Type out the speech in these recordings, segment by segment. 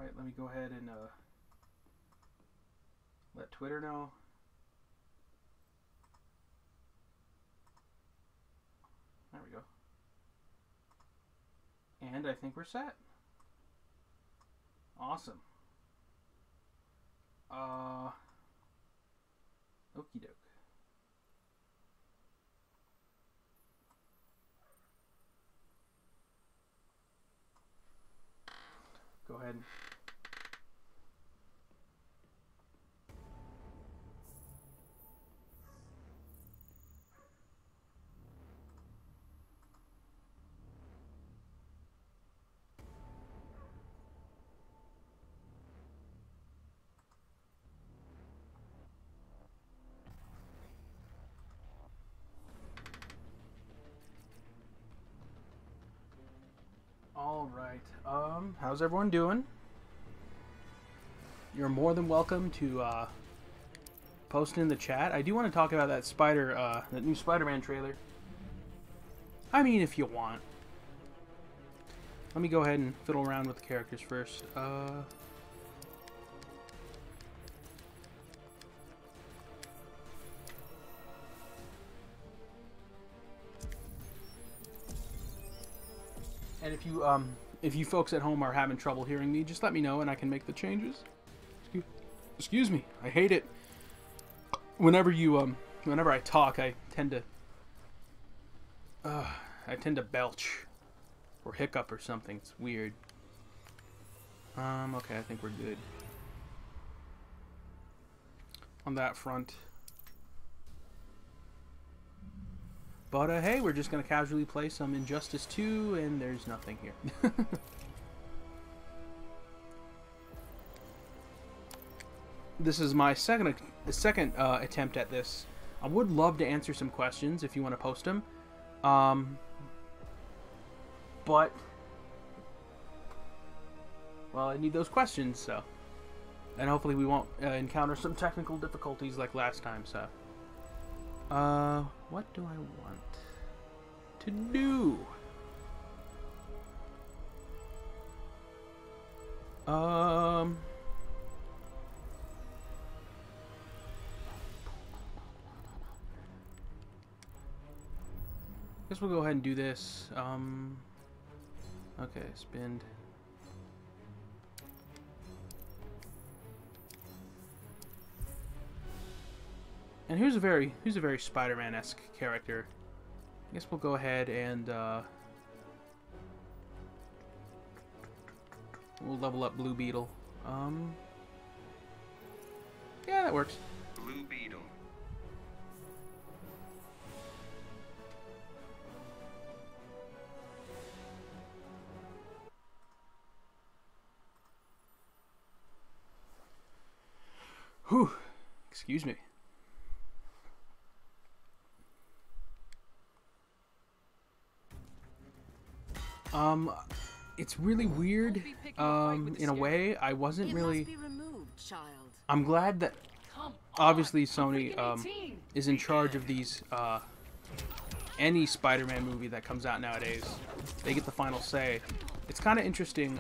Alright, let me go ahead and let Twitter know. There we go. And I think we're set. Awesome. Okie doke. Go ahead. All right. How's everyone doing? You're more than welcome to post in the chat. I do want to talk about that that new Spider-Man trailer. I mean, if you want. Let me go ahead and fiddle around with the characters first. And if you folks at home are having trouble hearing me, just let me know and I can make the changes. Excuse me, I hate it. Whenever I talk, I tend to belch or hiccup or something. It's weird. Okay, I think we're good on that front. But, hey, we're just going to casually play some Injustice 2, and there's nothing here. This is my second attempt at this. I would love to answer some questions if you want to post them. But, well, I need those questions, so. And hopefully we won't encounter some technical difficulties like last time, so. What do I want to do? Guess we'll go ahead and do this. Okay, spend. And here's a very Spider-Man-esque character. I guess we'll go ahead and we'll level up Blue Beetle. Yeah, that works. Blue Beetle. Whew. Excuse me. It's really weird, in a way. I wasn't really... I'm glad that, obviously, Sony, is in charge of these, any Spider-Man movie that comes out nowadays. They get the final say. It's kind of interesting,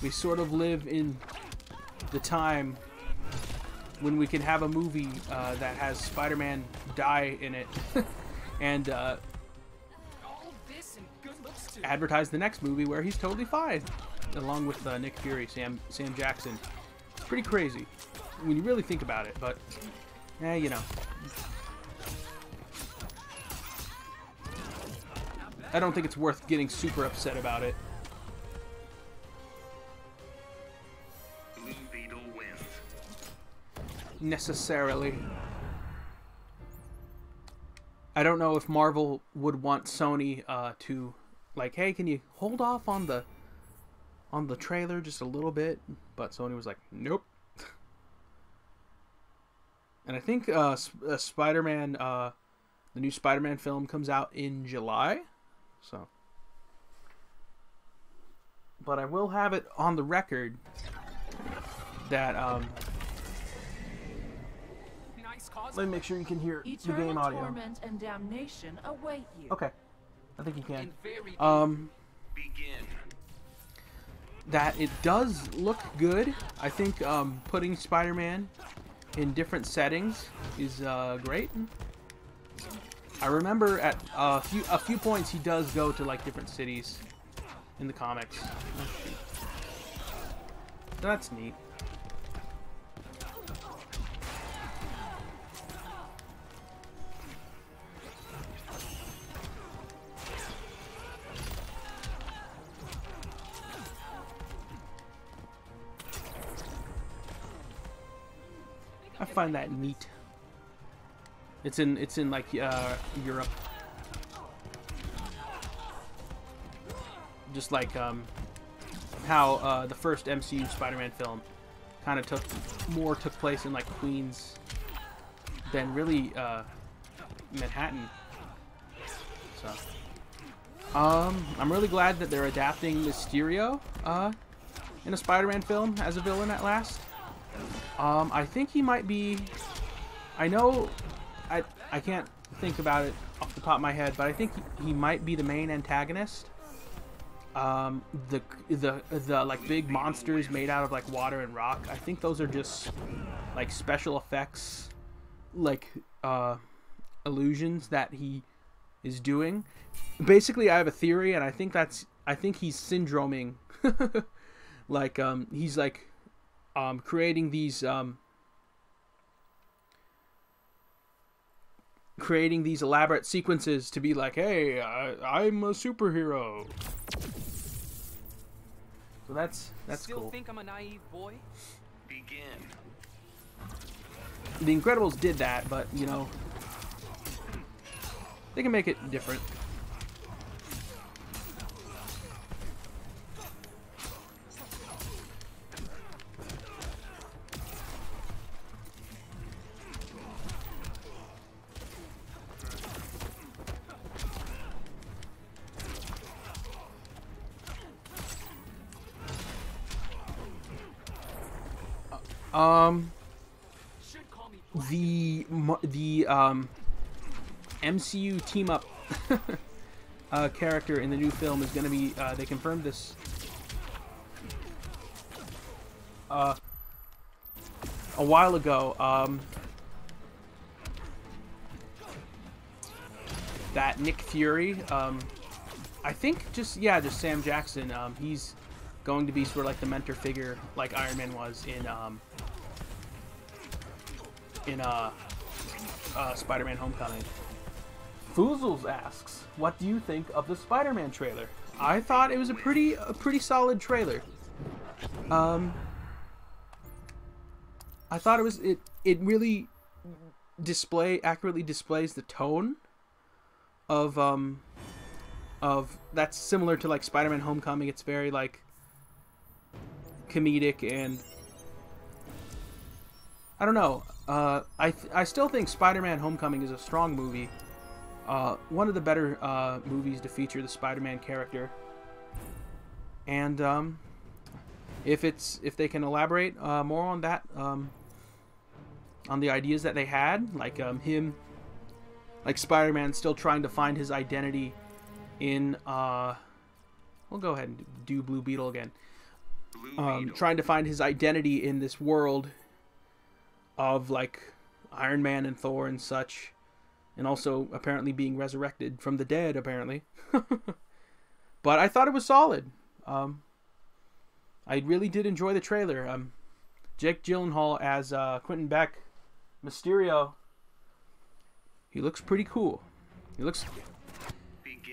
we sort of live in the time when we can have a movie, that has Spider-Man die in it, and, advertise the next movie where he's totally fine, along with Nick Fury, Sam Jackson. It's pretty crazy when you really think about it, but you know. I don't think it's worth getting super upset about it. Blue Beetle wins. Necessarily. I don't know if Marvel would want Sony to, like, hey, can you hold off on the trailer just a little bit? But Sony was like, nope. And I think Spider-Man, the new Spider-Man film comes out in July. So, but I will have it on the record that let me make sure you can hear the game audio. Torment and damnation await you. Okay, I think you can. Begin. that it does look good. I think putting Spider-Man in different settings is great. I remember at a few points he does go to like different cities in the comics. That's neat. I find that neat. It's in like Europe. Just like how the first MCU Spider-Man film kind of took place in like Queens than really Manhattan. So I'm really glad that they're adapting Mysterio in a Spider-Man film as a villain at last. I think he might be. I know I can't think about it off the top of my head, but I think he might be the main antagonist. The like big monsters made out of like water and rock, I think those are just like special effects, like illusions that he is doing. Basically, I have a theory, and I think he's syndroming. Like he's like creating these elaborate sequences to be like, hey, I'm a superhero. So that's Still cool. Think I'm a naive boy? Begin. The Incredibles did that, but you know, they can make it different. The MCU team up character in the new film is going to be, they confirmed this a while ago, that Nick Fury, I think just Sam Jackson, he's going to be sort of like the mentor figure like Iron Man was in Spider-Man Homecoming. Foozles asks, what do you think of the Spider-Man trailer? I thought it was a pretty solid trailer. I thought it really accurately displays the tone of that's similar to like Spider-Man Homecoming. It's very like comedic, and I don't know. I still think Spider-Man Homecoming is a strong movie. One of the better movies to feature the Spider-Man character. And if they can elaborate more on that, on the ideas that they had, like him, like Spider-Man still trying to find his identity in we'll go ahead and do Blue Beetle again. Trying to find his identity in this world of like Iron Man and Thor and such, and also apparently being resurrected from the dead apparently. But I thought it was solid. I really did enjoy the trailer. Jake Gyllenhaal as Quentin Beck, Mysterio. He looks pretty cool. He looks.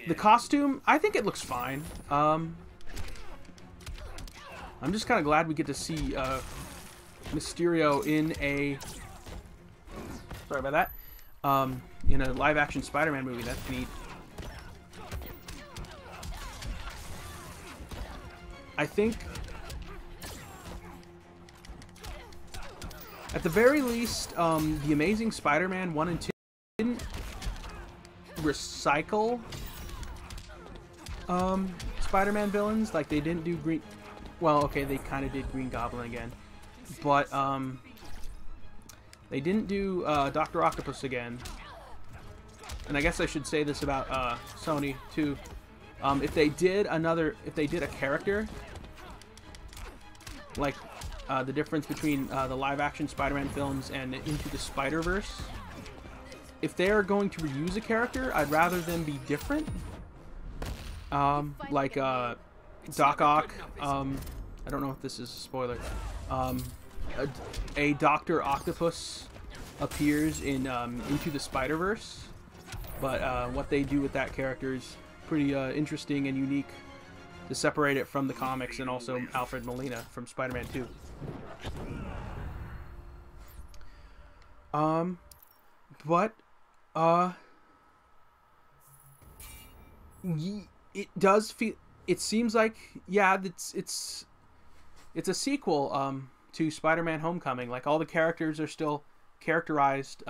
The costume, I think it looks fine. I'm just kind of glad we get to see Mysterio in a. Sorry about that. In a live-action Spider-Man movie. That's neat. I think, at the very least, the Amazing Spider-Man 1 and 2 didn't recycle Spider-Man villains. Like, they didn't do Green... Well, okay, they kind of did Green Goblin again. But, they didn't do Dr. Octopus again. And I guess I should say this about Sony, too. If they did a character like the difference between the live-action Spider-Man films and Into the Spider-Verse. If they are going to reuse a character, I'd rather them be different. Like Doc Ock. I don't know if this is a spoiler. A Dr. Octopus appears in Into the Spider-Verse, but what they do with that character is pretty interesting and unique to separate it from the comics, and also Alfred Molina from Spider-Man 2. But it does feel. It seems like, yeah, it's a sequel to Spider-Man: Homecoming. Like, all the characters are still characterized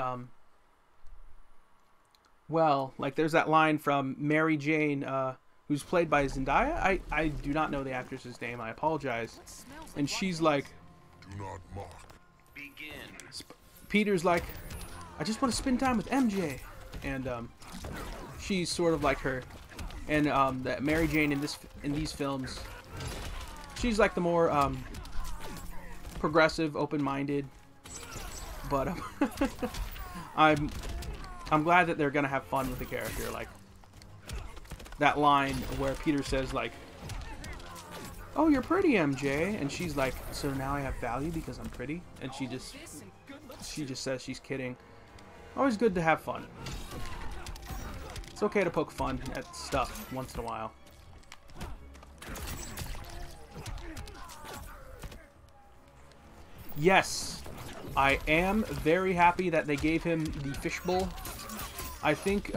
well. Like, there's that line from Mary Jane, who's played by Zendaya. I do not know the actress's name. I apologize. And she's like, Do not mock. Begin. Peter's like, I just want to spend time with MJ, and she's sort of like her. And that Mary Jane in these films, she's like the more progressive, open-minded. But I'm glad that they're gonna have fun with the character. Like that line where Peter says like, "Oh, you're pretty, MJ," and she's like, "So now I have value because I'm pretty?" And she just says she's kidding. Always good to have fun. It's okay to poke fun at stuff once in a while. Yes, I am very happy that they gave him the fishbowl. I think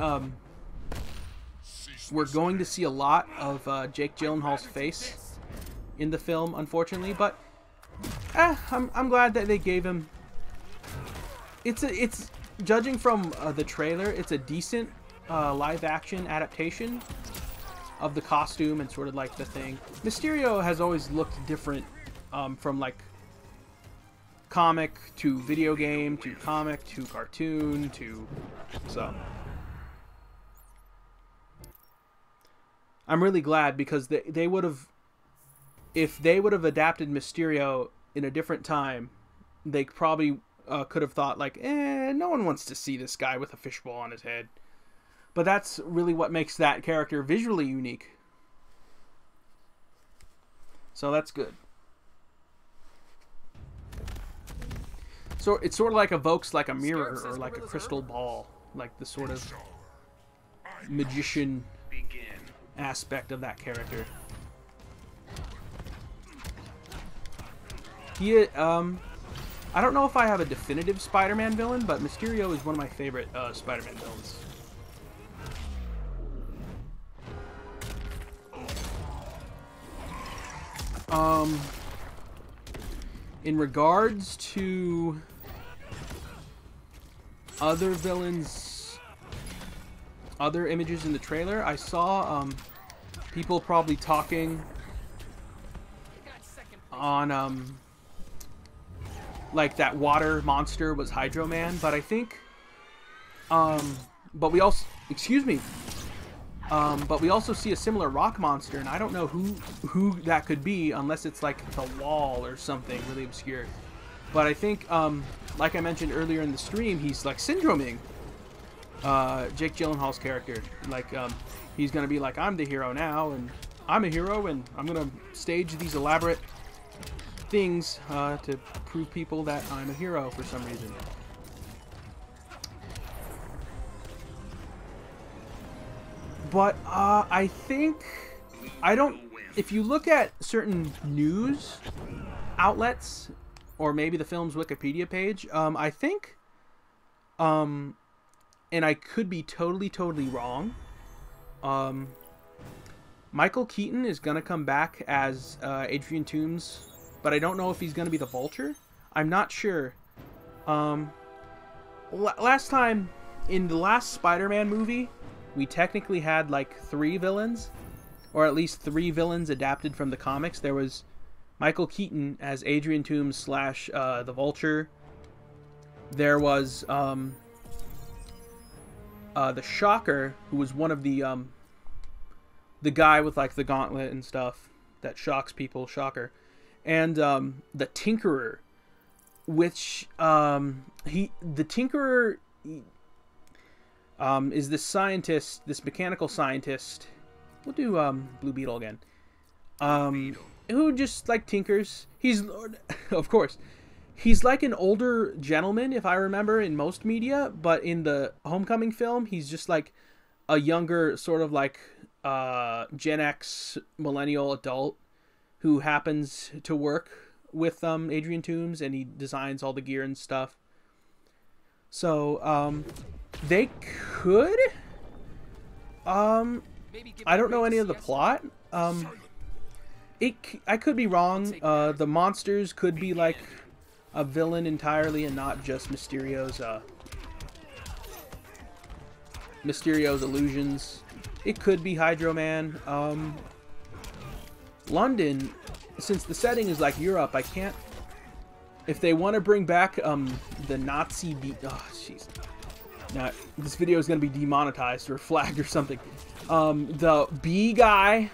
we're going to see a lot of Jake Gyllenhaal's face in the film, unfortunately, but I'm glad that they gave him. It's judging from the trailer, it's a decent live-action adaptation of the costume and sort of like the thing. Mysterio has always looked different from like comic to video game to comic to cartoon to so. I'm really glad because they would have, if they would have adapted Mysterio in a different time, they probably could have thought like, no one wants to see this guy with a fishbowl on his head. But that's really what makes that character visually unique. So that's good. So it sort of like evokes like a mirror or like a crystal ball, like the sort of magician aspect of that character. He, I don't know if I have a definitive Spider-Man villain, but Mysterio is one of my favorite Spider-Man villains. In regards to other villains, other images in the trailer, I saw people probably talking on like that water monster was Hydro Man, but I think but we also, excuse me, but we also see a similar rock monster, and I don't know who that could be unless it's like the Wall or something really obscure. But I think, like I mentioned earlier in the stream, he's like syndroming Jake Gyllenhaal's character. Like, he's gonna be like, I'm the hero now, and I'm a hero, and I'm gonna stage these elaborate things to prove people that I'm a hero for some reason. But I think, if you look at certain news outlets, or maybe the film's Wikipedia page, I think, and I could be totally wrong, Michael Keaton is going to come back as Adrian Toomes, but I don't know if he's going to be the Vulture. I'm not sure. Last time, in the last Spider-Man movie, we technically had like 3 villains, or at least 3 villains adapted from the comics. There was Michael Keaton as Adrian Toomes slash the Vulture. There was the Shocker, who was one of the guy with like the gauntlet and stuff that shocks people, Shocker. and the Tinkerer, which the Tinkerer is this scientist, this mechanical scientist. We'll do Blue Beetle again. Who just like tinkers. He's, of course, he's like an older gentleman, if I remember, in most media, but in the Homecoming film, he's just like a younger, sort of like Gen X millennial adult who happens to work with Adrian Toomes, and he designs all the gear and stuff. So they could I don't know any of the plot. I could be wrong. The monsters could be like a villain entirely and not just Mysterio's illusions. It could be Hydro Man. London, since the setting is like Europe, I can't. If they want to bring back the Nazi oh jeez. Now this video is going to be demonetized or flagged or something. The bee guy,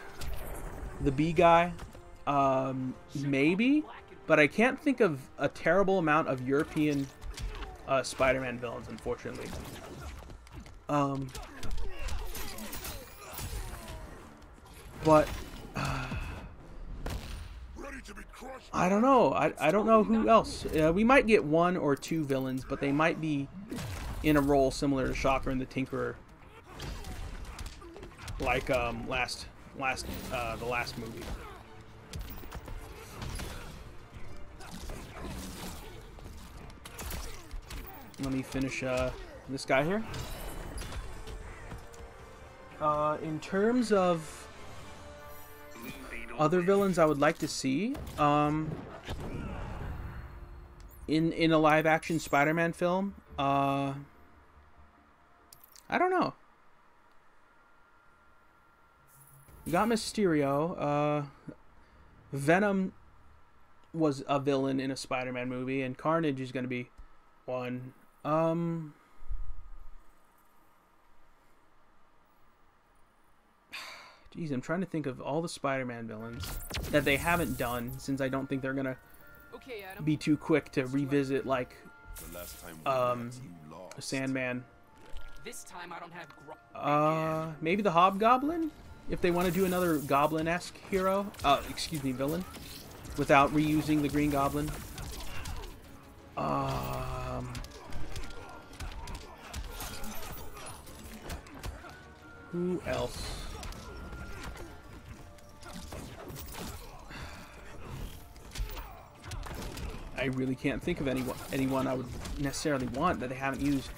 maybe, but I can't think of a terrible amount of European Spider-Man villains, unfortunately. But I don't know. I don't know who else. We might get one or two villains, but they might be in a role similar to Shocker and the Tinkerer, like the last movie. Let me finish this guy here. In terms of other villains I would like to see in a live-action Spider-Man film, I don't know. We got Mysterio. Venom was a villain in a Spider-Man movie, and Carnage is going to be one. Geez, I'm trying to think of all the Spider-Man villains that they haven't done, since I don't think they're gonna be too quick to revisit, like Sandman. This time I don't have maybe the Hobgoblin, if they want to do another Goblin-esque hero. Excuse me, villain, without reusing the Green Goblin. Who else? I really can't think of anyone I would necessarily want that they haven't used.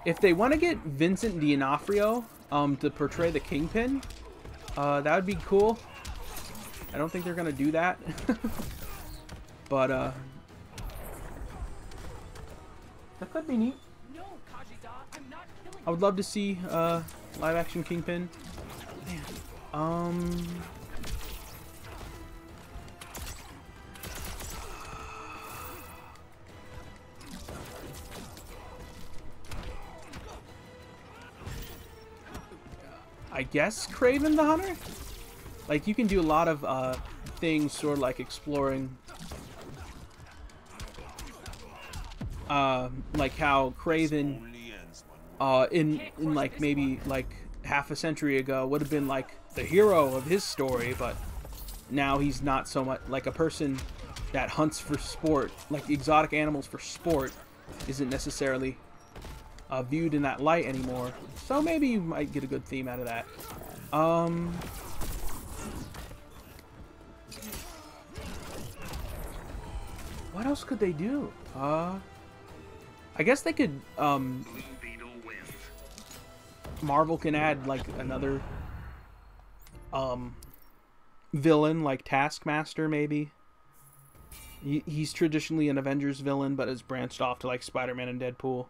If they want to get Vincent D'Onofrio to portray the Kingpin, that would be cool. I don't think they're gonna do that, but that could be neat. I would love to see live-action Kingpin. Man. I guess Kraven the Hunter? Like, you can do a lot of things sort of like exploring like how Kraven in like maybe like half a century ago would have been like the hero of his story, but now he's not so much like a person that hunts for sport, like exotic animals for sport isn't necessarily viewed in that light anymore. So maybe you might get a good theme out of that. What else could they do? I guess they could Marvel can add like another villain, like Taskmaster maybe. He's traditionally an Avengers villain, but has branched off to like Spider-Man and Deadpool.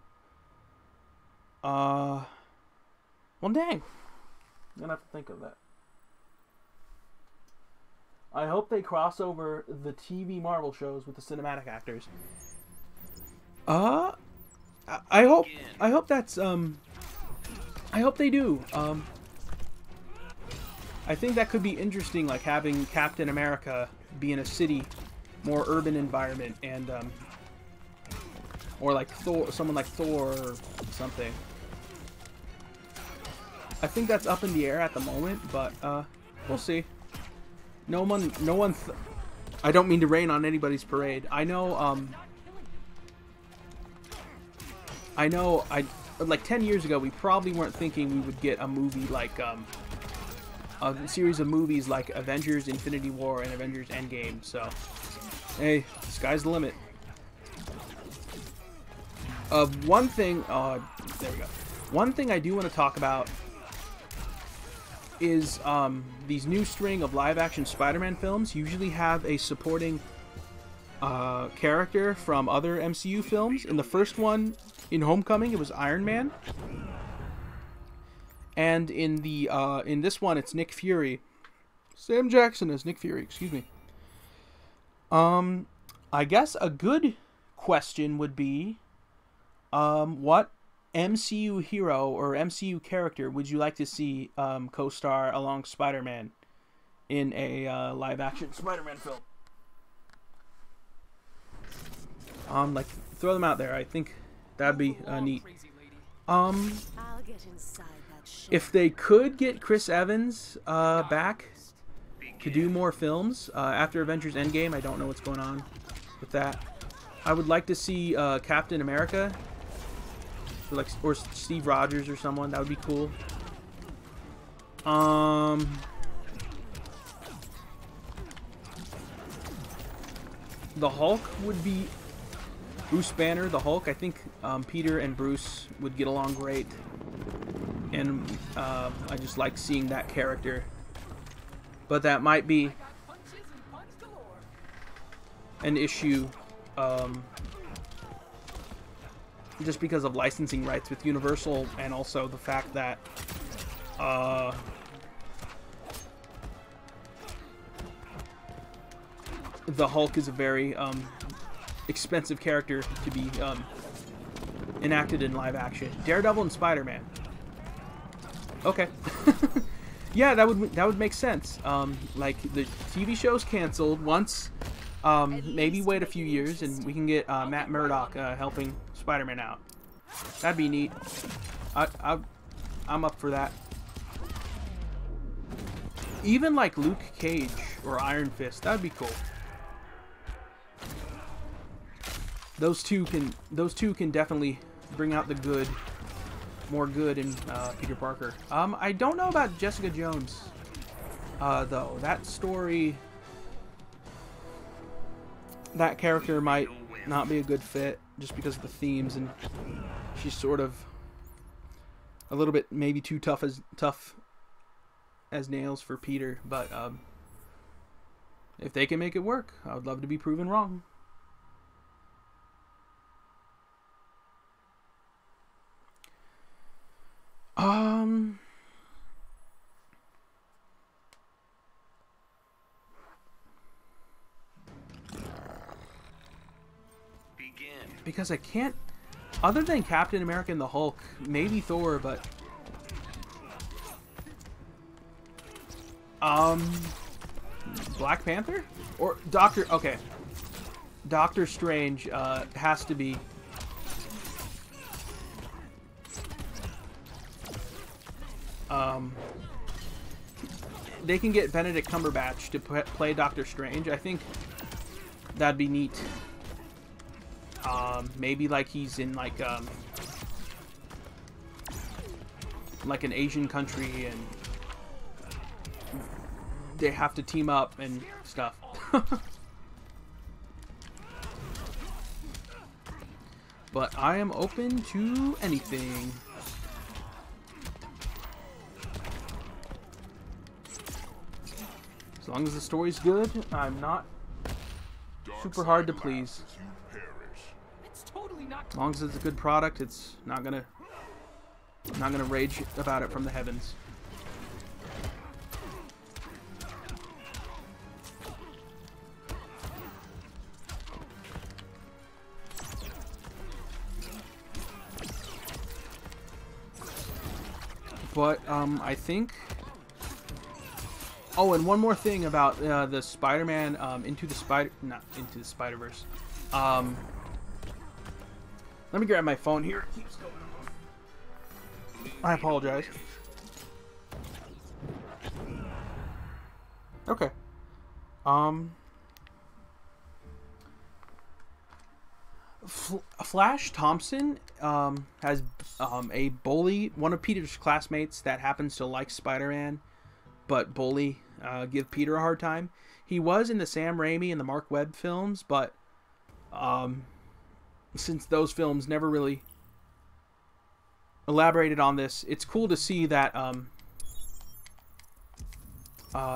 Well, dang. I'm gonna have to think of that. I hope they cross over the TV Marvel shows with the cinematic actors. I hope that's I hope they do. I think that could be interesting, like having Captain America be in a city, more urban environment, and or like Thor, someone like Thor or something. I think that's up in the air at the moment, but we'll see. No one. I don't mean to rain on anybody's parade. I know. Like 10 years ago, we probably weren't thinking we would get a movie like a series of movies like Avengers: Infinity War and Avengers: Endgame. So, hey, sky's the limit. One thing. There we go. One thing I do want to talk about is these new string of live-action Spider-Man films usually have a supporting character from other MCU films. In the first one, in Homecoming, it was Iron Man, and in this one, it's Nick Fury. Sam Jackson as Nick Fury. Excuse me. I guess a good question would be, what MCU hero or MCU character would you like to see co-star along Spider-Man in a live-action Spider-Man film? Like, throw them out there. I think that'd be neat. If they could get Chris Evans back to do more films after Avengers: Endgame, I don't know what's going on with that. I would like to see Captain America. Or Steve Rogers or someone. That would be cool. The Hulk would be Bruce Banner. The Hulk. I think Peter and Bruce would get along great, and I just like seeing that character. But that might be an issue. Just because of licensing rights with Universal, and also the fact that the Hulk is a very expensive character to be enacted in live action. Daredevil and Spider-Man. Okay. Yeah, that would make sense. Like the TV show's canceled once. Maybe wait a few years and we can get Matt Murdock helping Spider-Man out. That'd be neat. I'm up for that. Even like Luke Cage or Iron Fist, that'd be cool. Those two can definitely bring out the good, more good in Peter Parker. I don't know about Jessica Jones, though. That story, that character might not be a good fit just because of the themes, and she's sort of a little bit maybe too tough as nails for Peter. But if they can make it work, I would love to be proven wrong. Because I can't, other than Captain America and the Hulk, maybe Thor, but Black Panther or Doctor Strange has to be. They can get Benedict Cumberbatch to play Doctor Strange. I think that'd be neat. Maybe like he's in like an Asian country and they have to team up and stuff. But I am open to anything. As long as the story's good, I'm not super hard to please. As long as it's a good product, it's not gonna rage about it from the heavens. But I think Oh, and one more thing about the Spider-Man Into the Spider-Verse. Let me grab my phone here. It keeps going on. I apologize. Okay. Flash Thompson has a bully, one of Peter's classmates that happens to like Spider-Man, but bully give Peter a hard time. He was in the Sam Raimi and the Mark Webb films, but since those films never really elaborated on this, it's cool to see that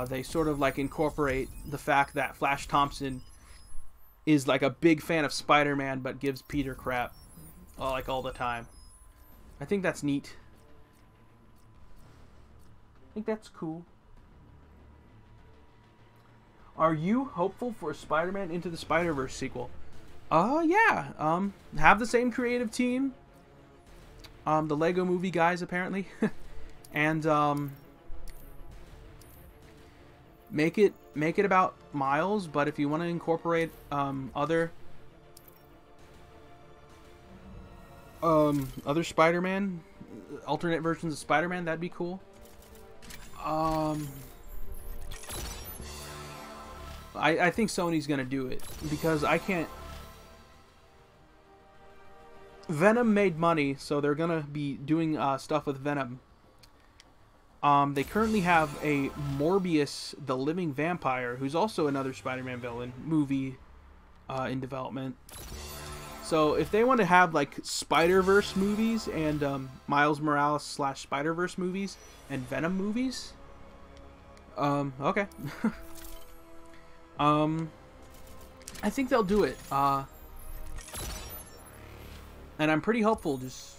they sort of like incorporate the fact that Flash Thompson is like a big fan of Spider-Man but gives Peter crap like all the time. I think that's neat. I think that's cool. Are you hopeful for a Spider-Man Into the Spider-Verse sequel? Yeah. Have the same creative team. The Lego Movie guys apparently. And make it about Miles, but if you want to incorporate other Spider-Man, alternate versions of Spider-Man, that'd be cool. I think Sony's gonna do it because I can't. Venom made money, so they're gonna be doing stuff with Venom. They currently have a Morbius the Living Vampire, who's also another Spider-Man villain, movie in development. So if they want to have like Spider-Verse movies and Miles Morales / Spider-Verse movies and Venom movies, okay. I think they'll do it. And I'm pretty hopeful. Just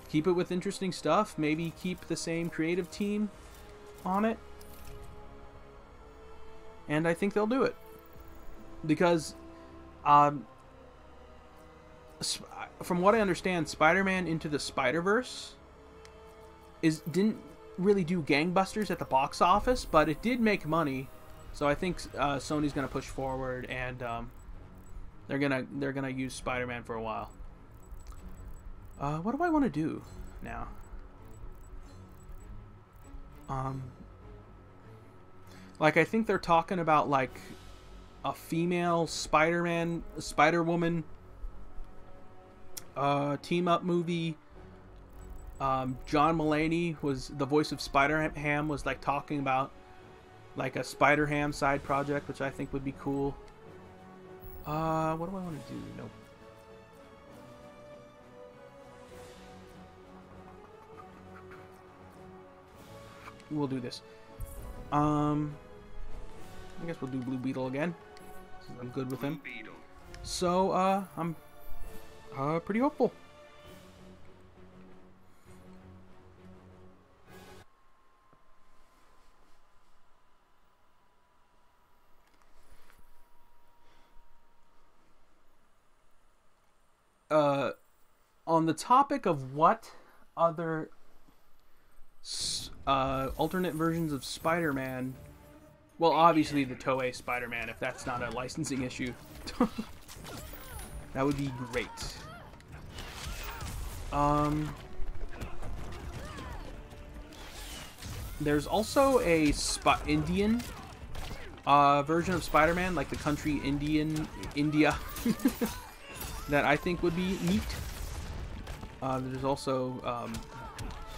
keep it with interesting stuff. Maybe keep the same creative team on it. And I think they'll do it. Because from what I understand, Spider-Man Into the Spider-Verse didn't really do gangbusters at the box office, but it did make money. So I think Sony's gonna push forward, and they're gonna use Spider-Man for a while. What do I want to do now? Like I think they're talking about like a female Spider-Man, Spider-Woman team up movie. John Mulaney was the voice of Spider-Ham, was like talking about like a Spider-Ham side project, which I think would be cool. What do I want to do? Nope. We'll do this. I guess we'll do Blue Beetle again. I'm good with him. So, I'm pretty hopeful. On the topic of what other alternate versions of Spider-Man, well, obviously the Toei Spider-Man, if that's not a licensing issue. That would be great. There's also a Indian version of Spider-Man, like the country India, that I think would be neat. There's also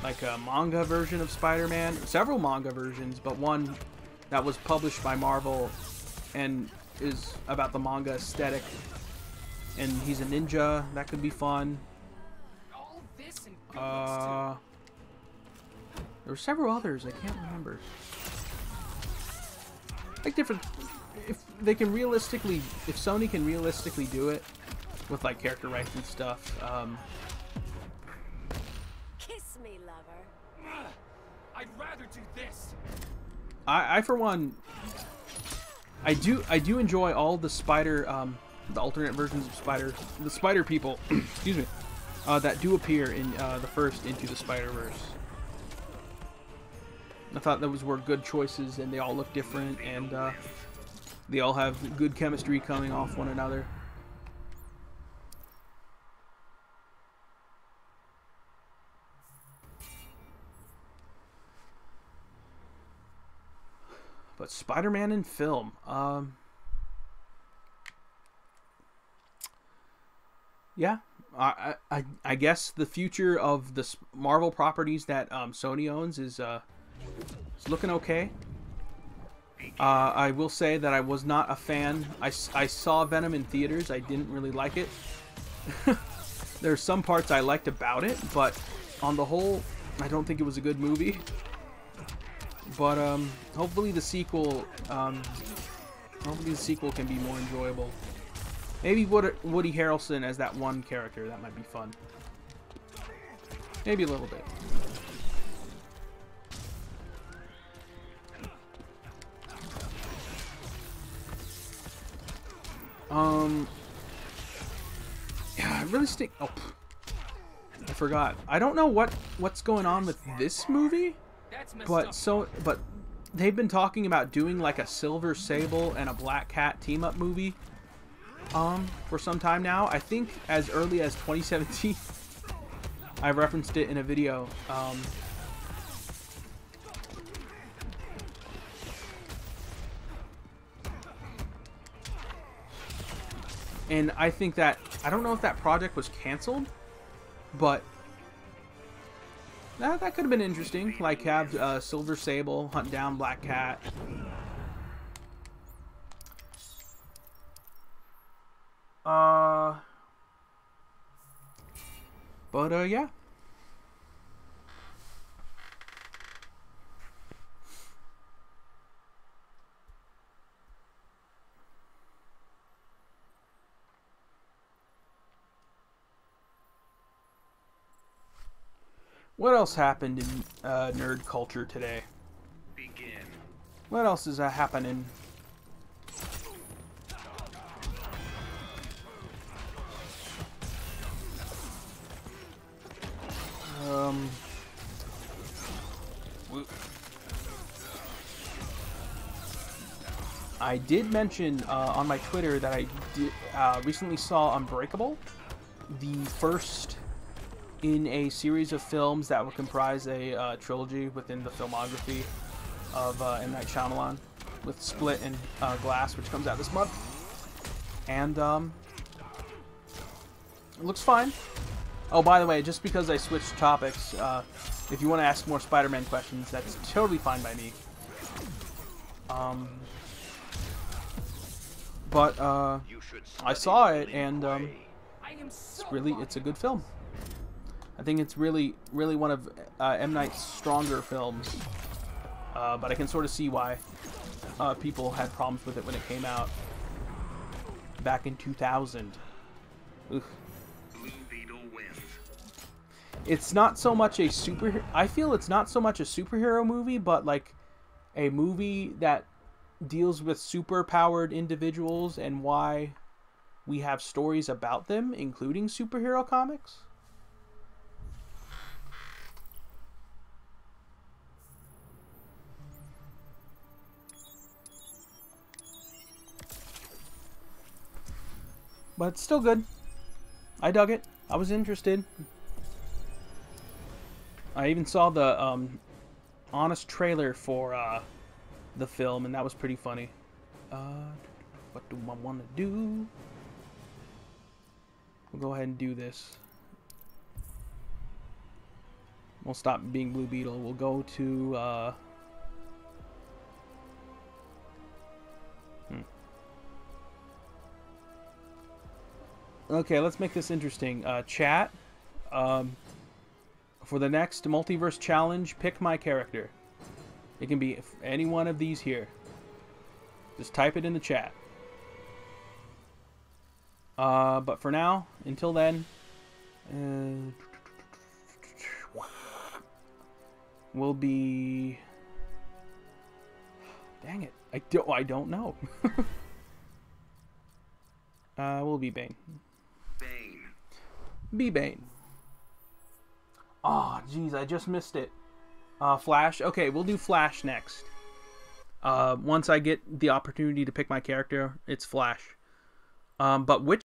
like a manga version of Spider-Man, several manga versions, but one that was published by Marvel and is about the manga aesthetic, and he's a ninja. That could be fun. There were several others, I can't remember. Like different, if they can realistically, if Sony can realistically do it with like character rights and stuff. Kiss me, lover. I'd rather do this. I for one, I do enjoy all the the alternate versions of the Spider people, excuse me, that do appear in the first Into the Spider-Verse. I thought those were good choices, and they all look different, and they all have good chemistry coming off one another. But Spider-Man in film, yeah, I guess the future of the Marvel properties that Sony owns is looking okay. I will say that I was not a fan. I saw Venom in theaters. I didn't really like it. There's some parts I liked about it, but on the whole, I don't think it was a good movie. But hopefully the sequel, can be more enjoyable. Maybe Woody Harrelson as that one character. That might be fun. Maybe a little bit. Yeah, I really think. Oh, I forgot. I don't know what's going on with this movie, but they've been talking about doing like a Silver Sable and a Black Cat team-up movie for some time now. I think as early as 2017. I referenced it in a video. And I think that, I don't know if that project was canceled, but that could have been interesting. Like have Silver Sable hunt down Black Cat. Yeah. What else happened in nerd culture today? Begin. What else is happening? I did mention on my Twitter that I recently saw Unbreakable, the first in a series of films that would comprise a trilogy within the filmography of M. Night Shyamalan, with Split and Glass, which comes out this month. And it looks fine. Oh, by the way, just because I switched topics, if you want to ask more Spider-Man questions, that's totally fine by me. But I saw it, and it's a good film. I think it's really one of M. Night's stronger films. But I can sort of see why people had problems with it when it came out back in 2000. Ugh. It's not so much a I feel it's not so much a superhero movie, but like a movie that deals with super-powered individuals and why we have stories about them, including superhero comics. But it's still good. I dug it. I was interested. I even saw the honest trailer for the film, and that was pretty funny. What do I want to do? We'll go ahead and do this. We'll stop being Blue Beetle. We'll go to Okay, let's make this interesting. Chat, for the next multiverse challenge, pick my character. It can be any one of these here. Just type it in the chat. But for now, until then, we'll be... Dang it. I don't know. We'll be Bane. Be Bane. Oh, jeez, I just missed it. Flash. Okay, we'll do Flash next. Once I get the opportunity to pick my character, it's Flash. But which